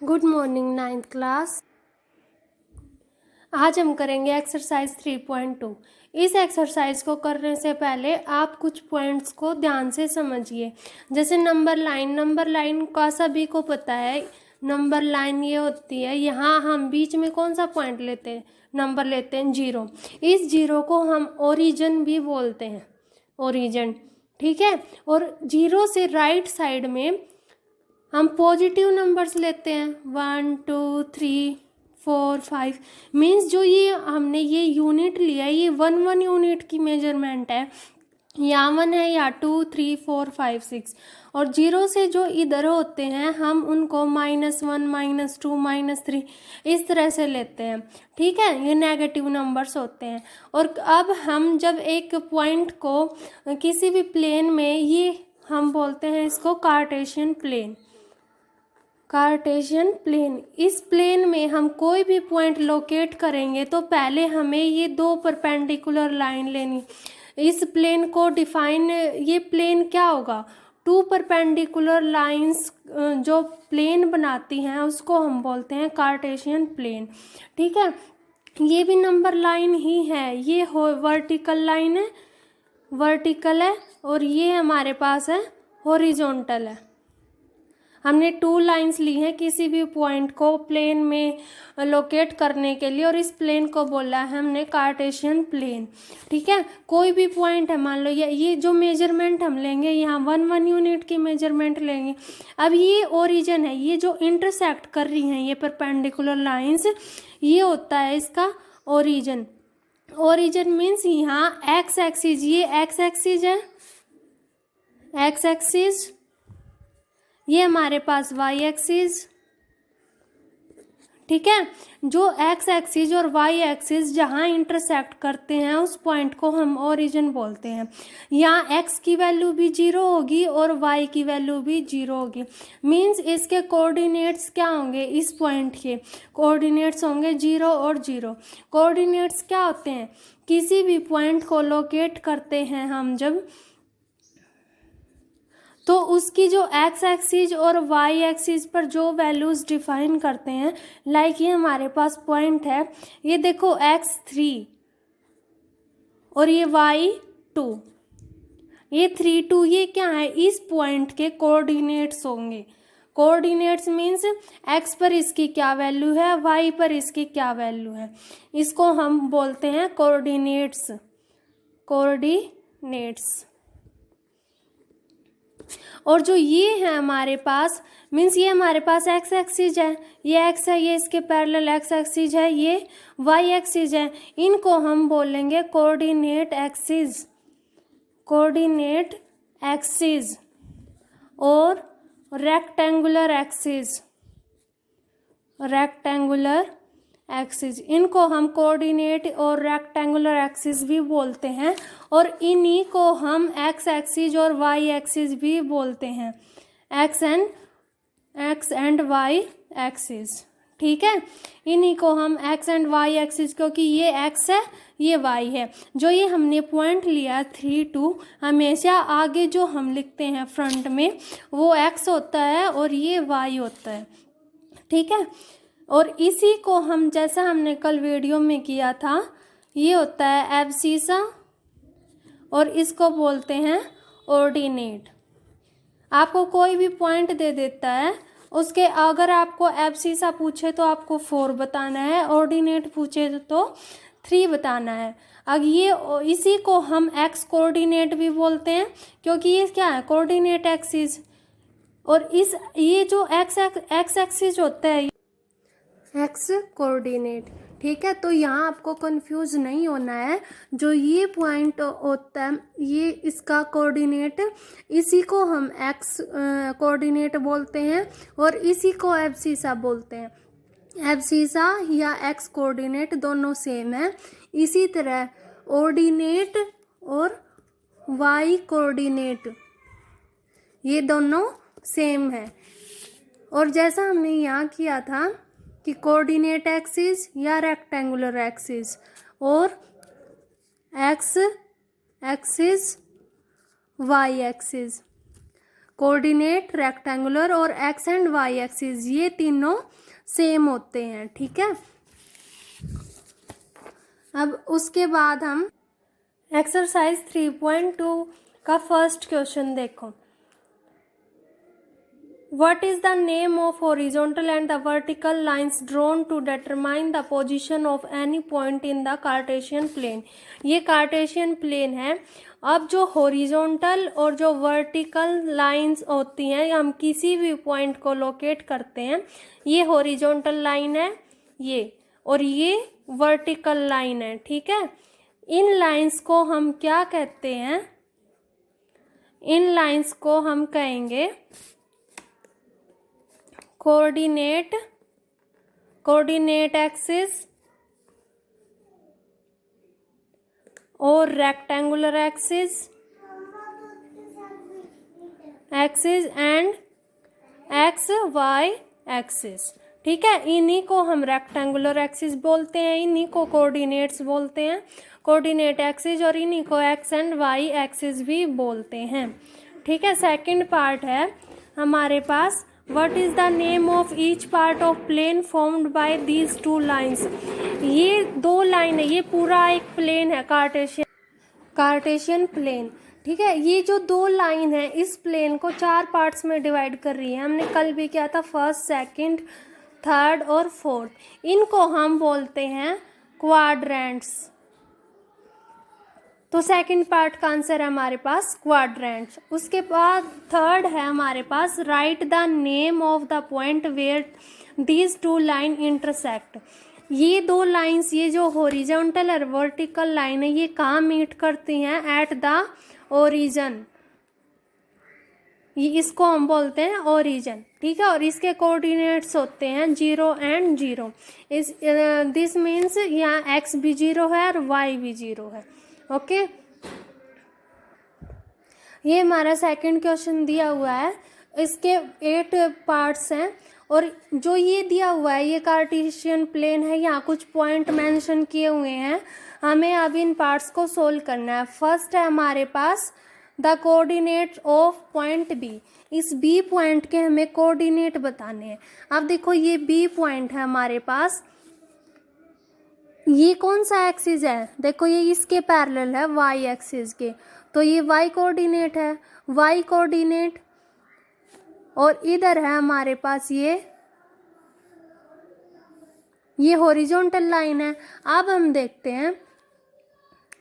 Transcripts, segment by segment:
Good morning ninth class. आज हम करेंगे एक्सरसाइज 3.2। इस एक्सरसाइज को करने से पहले आप कुछ पॉइंट्स को ध्यान से समझिए। जैसे नंबर लाइन का सभी को पता है। नंबर लाइन ये होती है, यहाँ हम बीच में कौन सा पॉइंट लेते हैं, नंबर लेते हैं 0। इस 0 को हम ओरिजिन भी बोलते हैं, ओरिजिन। ठीक है। और 0 से राइट साइड में हम पॉजिटिव नंबर्स लेते हैं 1 2 3 4 5। मीन्स जो ये हमने ये यूनिट लिया है, ये 1 यूनिट की मेजरमेंट है। या 1 है या 2 3 4 5 6। और 0 से जो इधर होते हैं हम उनको -1 -2 -3 इस तरह से लेते हैं। ठीक है, ये नेगेटिव नंबर्स होते हैं। और अब हम जब एक पॉइंट को किसी भी प्लेन में, ये हम बोलते हैं इसको कार्टेशियन प्लेन। कार्टेशियन प्लेन, इस प्लेन में हम कोई भी पॉइंट लोकेट करेंगे तो पहले हमें ये दो परपेंडिकुलर लाइन लेनी। इस प्लेन को डिफाइन, ये प्लेन क्या होगा, टू परपेंडिकुलर लाइंस जो प्लेन बनाती हैं उसको हम बोलते हैं कार्टेशियन प्लेन। ठीक है, ये भी नंबर लाइन ही है, ये वर्टिकल लाइन है, वर्टिकल है, और ये हमारे पास है हॉरिजॉन्टल है। हमने 2 लाइंस ली हैं किसी भी पॉइंट को प्लेन में लोकेट करने के लिए, और इस प्लेन को बोला है हमने कार्टेशियन प्लेन। ठीक है, कोई भी पॉइंट है, मान लो ये जो मेजरमेंट हम लेंगे, यहाँ 1 यूनिट की मेजरमेंट लेंगे। अब ये ओरिजिन है, ये जो इंटरसेक्ट कर रही हैं ये परपेंडिकुलर लाइंस, ये होता है इसका ओरिजिन। ओरिजिन मीन्स यहाँ एक्स एक्सिस, ये एक्स एक्सिस है, एक्स एक्सिस, ये हमारे पास वाई एक्सिस। ठीक है, जो एक्स एक्सिस और वाई एक्सिस जहाँ इंटरसेक्ट करते हैं उस पॉइंट को हम ओरिजिन बोलते हैं। यहाँ एक्स की वैल्यू भी 0 होगी और वाई की वैल्यू भी 0 होगी। मीन्स इसके कोऑर्डिनेट्स क्या होंगे, इस पॉइंट के कोऑर्डिनेट्स होंगे 0 और 0। कोऑर्डिनेट्स क्या होते हैं, किसी भी पॉइंट को लोकेट करते हैं हम जब, तो उसकी जो एक्स एक्सिस और वाई एक्सिस पर जो वैल्यूज़ डिफाइन करते हैं, लाइक ये हमारे पास पॉइंट है, ये देखो x3 और ये y2, ये 3 2, ये क्या है, इस पॉइंट के कोऑर्डिनेट्स होंगे। कोऑर्डिनेट्स मीन्स x पर इसकी क्या वैल्यू है, y पर इसकी क्या वैल्यू है, इसको हम बोलते हैं कोऑर्डिनेट्स। कोऑर्डिनेट्स। और जो ये है हमारे पास, मीन्स ये हमारे पास एक्स एक्सिस है, ये एक्स है, ये इसके पैरेलल एक्स एक्सिस है, ये वाई एक्सिस है, इनको हम बोलेंगे कोऑर्डिनेट एक्सिस। कोऑर्डिनेट एक्सिस और रेक्टेंगुलर एक्सिस, रेक्टेंगुलर एक्सिस, इनको हम कोऑर्डिनेट और रेक्टेंगुलर एक्सिस भी बोलते हैं। और इन्हीं को हम एक्स एक्सिस और वाई एक्सिस भी बोलते हैं, एक्स एंड वाई एक्सिस। ठीक है, इन्हीं को हम एक्स एंड वाई एक्सिस, क्योंकि ये एक्स है ये वाई है। जो ये हमने पॉइंट लिया 3 2, हमेशा आगे जो हम लिखते हैं फ्रंट में वो एक्स होता है और ये वाई होता है। ठीक है, और इसी को हम, जैसा हमने कल वीडियो में किया था, ये होता है एब्सिसा और इसको बोलते हैं ऑर्डिनेट। आपको कोई भी पॉइंट दे देता है, उसके अगर आपको एब्सिसा पूछे तो आपको 4 बताना है, ऑर्डिनेट पूछे तो 3 बताना है। अब ये इसी को हम एक्स कोऑर्डिनेट भी बोलते हैं, क्योंकि ये क्या है, कोऑर्डिनेट एक्सिस। और इस ये जो एक्स एक्सिस होता है, एक्स कोऑर्डिनेट। ठीक है, तो यहाँ आपको कंफ्यूज नहीं होना है। जो ये पॉइंट होता है ये इसका कोऑर्डिनेट, इसी को हम एक्स कोऑर्डिनेट बोलते हैं और इसी को एब्सिसा बोलते हैं। एब्सिसा या एक्स कोऑर्डिनेट दोनों सेम है। इसी तरह ऑर्डिनेट और वाई कोऑर्डिनेट ये दोनों सेम है। और जैसा हमने यहाँ किया था कि कोऑर्डिनेट एक्सिस या रेक्टेंगुलर एक्सिस और X axis Y axis, coordinate rectangular और एक्स एंड वाई एक्सिस ये तीनों सेम होते हैं, ठीक है। अब उसके बाद हम एक्सरसाइज 3.2 का फर्स्ट क्वेश्चन देखो। What is the name of horizontal and the vertical lines drawn to determine the position of any point in the Cartesian plane? ये कार्टेशियन प्लेन है। अब जो हॉरिजॉन्टल और जो वर्टिकल लाइंस होती हैं, हम किसी भी पॉइंट को लोकेट करते हैं। ये हॉरिजॉन्टल लाइन है ये, और ये वर्टिकल लाइन है, ठीक है। इन लाइंस को हम क्या कहते हैं? इन लाइंस को हम कहेंगे कोऑर्डिनेट एक्सिस और rectangular axis and X Y axis, ठीक है। इन्हीं को हम रेक्टेंगुलर एक्सिस बोलते हैं, इन्हीं को कोऑर्डिनेट्स बोलते हैं, कोऑर्डिनेट एक्सिस, और इन्हीं को एक्स एंड वाई एक्सिस भी बोलते हैं, ठीक है। सेकंड पार्ट है हमारे पास, What is the name of each part of plane formed by these two lines? ये दो लाइन है, ये पूरा एक प्लेन है, कार्टेशियन प्लेन, ठीक है। ये जो दो लाइन है इस प्लेन को 4 पार्ट्स में डिवाइड कर रही है। हमने कल भी किया था, फर्स्ट, सेकंड, थर्ड और फोर्थ। इनको हम बोलते हैं क्वाड्रेंट्स। तो सेकंड पार्ट का आंसर है हमारे पास क्वाड्रेंट्स। उसके बाद थर्ड है हमारे पास, right the name of the point where these two line intersect. ये दो लाइंस, ये जो हॉरिजॉन्टल और वर्टिकल लाइन है, ये कहाँ मीट करती हैं? At the origin. ये इसको हम बोलते हैं ओरिजिन, ठीक है। और इसके कोऑर्डिनेट्स होते हैं 0 एंड 0। दिस मीन्स यहाँ एक्स भी 0 है और वाई भी 0 है, ओके। ये हमारा सेकंड क्वेश्चन दिया हुआ है, इसके 8 पार्ट्स हैं, और जो ये दिया हुआ है ये कार्टेशियन प्लेन है, यहाँ कुछ पॉइंट मेंशन किए हुए हैं। हमें अब इन पार्ट्स को सोल्व करना है। फर्स्ट है हमारे पास the coordinate of point B. इस बी पॉइंट के हमें कोऑर्डिनेट बताने हैं। अब देखो ये बी पॉइंट है हमारे पास, ये कौन सा एक्सिस है? देखो ये इसके पैरेलल है, वाई एक्सिस के, तो ये वाई कोऑर्डिनेट है, वाई कोऑर्डिनेट। और इधर है हमारे पास ये हॉरिजॉन्टल लाइन है। अब हम देखते हैं,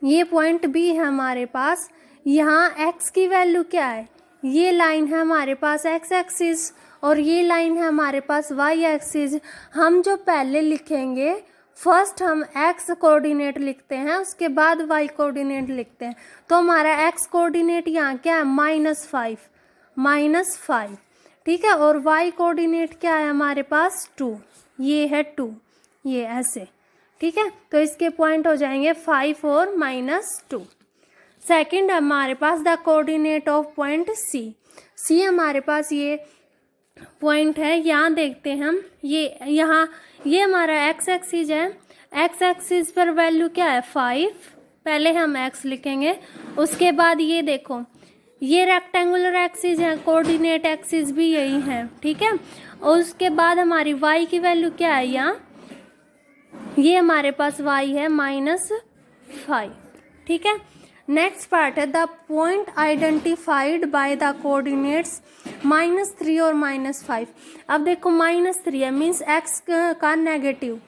ये पॉइंट बी है हमारे पास, यहाँ एक्स की वैल्यू क्या है? ये लाइन है हमारे पास एक्स एक्सिस, और ये लाइन है हमारे पास वाई एक्सिस। हम जो पहले लिखेंगे, फर्स्ट हम एक्स कोऑर्डिनेट लिखते हैं, उसके बाद वाई कोऑर्डिनेट लिखते हैं। तो हमारा एक्स कोऑर्डिनेट यहाँ क्या है? -5, ठीक है। और वाई कोऑर्डिनेट क्या है हमारे पास? 2, ये है 2, ये ऐसे, ठीक है। तो इसके पॉइंट हो जाएंगे 5 और -2। सेकंड हमारे पास the coordinate of point C हमारे पास ये पॉइंट है। यहाँ देखते हैं हम, ये हमारा एक्स एक्सिस है, एक्स एक्सिस पर वैल्यू क्या है? 5। पहले हम एक्स लिखेंगे, उसके बाद ये देखो ये रेक्टेंगुलर एक्सिस है, कोऑर्डिनेट एक्सिस भी यही है, ठीक है। और उसके बाद हमारी वाई की वैल्यू क्या है? यहाँ ये हमारे पास वाई है -5, ठीक है। नेक्स्ट पार्ट है the point identified by the coordinates -3 और -5। अब देखो -3 है, मीन्स एक्स का नेगेटिव,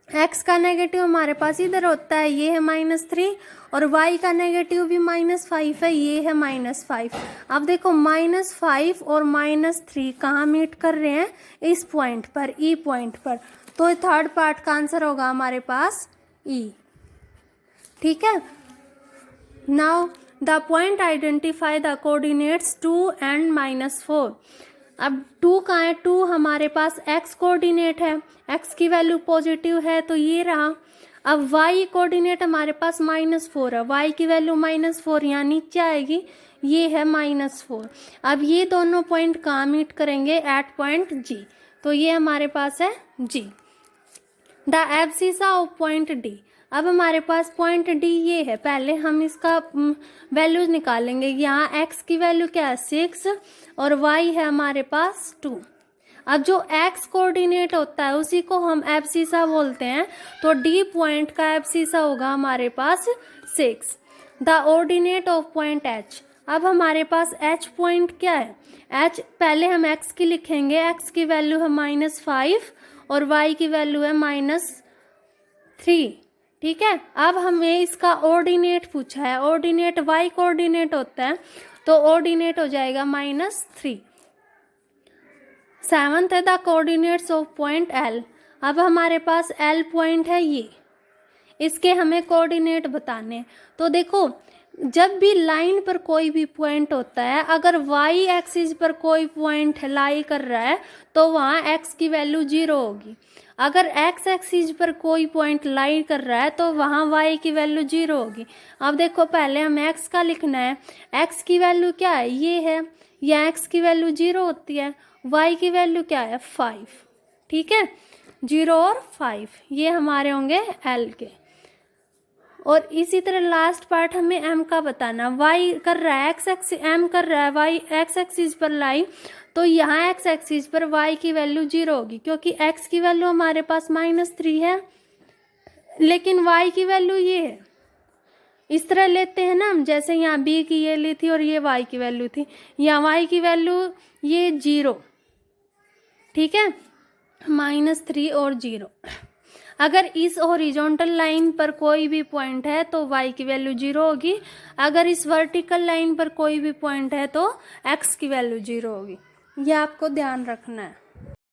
एक्स का नेगेटिव हमारे पास इधर होता है, ये है -3, और वाई का नेगेटिव भी -5 है, ये है -5। अब देखो -5 और -3 कहाँ मीट कर रहे हैं? इस पॉइंट पर, ई पॉइंट पर। तो थर्ड पार्ट का आंसर होगा हमारे पास ई, ठीक है। Now the point identify the coordinates 2 and -4। अब 2 कहाँ है? 2 हमारे पास एक्स कोऑर्डिनेट है, एक्स की वैल्यू पॉजिटिव है, तो ये रहा। अब वाई कोऑर्डिनेट हमारे पास -4 है, वाई की वैल्यू -4 यहाँ नीचे आएगी, ये है -4। अब ये दोनों पॉइंट कहाँ मीट करेंगे? एट पॉइंट जी, तो ये हमारे पास है जी। The abscissa of point D. अब हमारे पास पॉइंट डी ये है, पहले हम इसका वैल्यूज निकालेंगे। यहाँ x की वैल्यू क्या है 6 और y है हमारे पास 2। अब जो x कोऑर्डिनेट होता है उसी को हम एब्सिसा बोलते हैं, तो डी पॉइंट का एब्सिसा होगा हमारे पास 6। The ordinate of point h, अब हमारे पास h पॉइंट क्या है, h पहले हम x की लिखेंगे, x की वैल्यू है -5 और y की वैल्यू है -3। ठीक है, अब हमें इसका ऑर्डिनेट पूछा है, ऑर्डिनेट y कोऑर्डिनेट होता है तो ऑर्डिनेट हो जाएगा -3। 7th है the coordinates of point L, अब हमारे पास L पॉइंट है ये, इसके हमें कोऑर्डिनेट बताने हैं। तो देखो जब भी लाइन पर कोई भी पॉइंट होता है, अगर y एक्सिस पर कोई पॉइंट लाई कर रहा है तो वहाँ x की वैल्यू 0 होगी। अगर x एक्सिस पर कोई पॉइंट लाई कर रहा है तो वहाँ y की वैल्यू 0 होगी। अब देखो पहले हम x का लिखना है, x की वैल्यू क्या है ये है, या x की वैल्यू 0 होती है, y की वैल्यू क्या है 5। ठीक है, 0 और 5 ये हमारे होंगे L के। और इसी तरह लास्ट पार्ट हमें m का बताना, y कर रहा है x एक्सिस, m कर रहा है y x एक्सिस पर लाई, तो यहाँ x एक्सिस पर y की वैल्यू 0 होगी क्योंकि x की वैल्यू हमारे पास -3 है, लेकिन y की वैल्यू ये है। इस तरह लेते हैं ना हम, जैसे यहाँ b की ये ली थी और ये y की वैल्यू थी, यहाँ y की वैल्यू ये 0। ठीक है, -3 और 0। अगर इस हॉरिजॉन्टल लाइन पर कोई भी पॉइंट है तो y की वैल्यू 0 होगी, अगर इस वर्टिकल लाइन पर कोई भी पॉइंट है तो x की वैल्यू 0 होगी। ये आपको ध्यान रखना है।